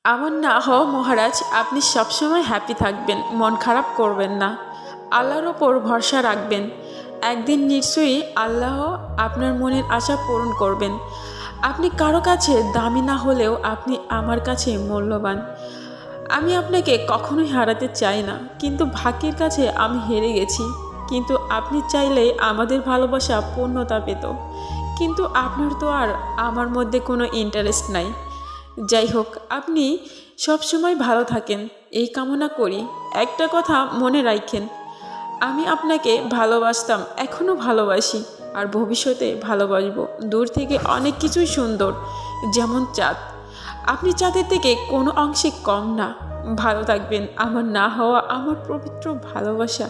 আমার না হও মহারাজ, আপনি সবসময় হ্যাপি থাকবেন, মন খারাপ করবেন না, আল্লাহর ওপর ভরসা রাখবেন। একদিন নিশ্চয়ই আল্লাহ আপনার মনের আশা পূরণ করবেন। আপনি কারো কাছে দামি না হলেও আপনি আমার কাছে মূল্যবান। আমি আপনাকে কখনোই হারাতে চাই না, কিন্তু ভাগ্যের কাছে আমি হেরে গেছি। কিন্তু আপনি চাইলে আমাদের ভালোবাসা পূর্ণতা পেত, কিন্তু আপনার তো আর আমার মধ্যে কোনো ইন্টারেস্ট নাই। যাই হোক, আপনি সবসময় ভালো থাকেন এই কামনা করি। একটা কথা মনে রাখেন, আমি আপনাকে ভালোবাসতাম, এখনও ভালোবাসি, আর ভবিষ্যতে ভালোবাসবো। দূর থেকে অনেক কিছুই সুন্দর, যেমন চাঁদ। আপনি চাঁদের থেকে কোনো অংশে কম না। ভালো থাকবেন। আমার না হওয়া আমার পবিত্র ভালোবাসা।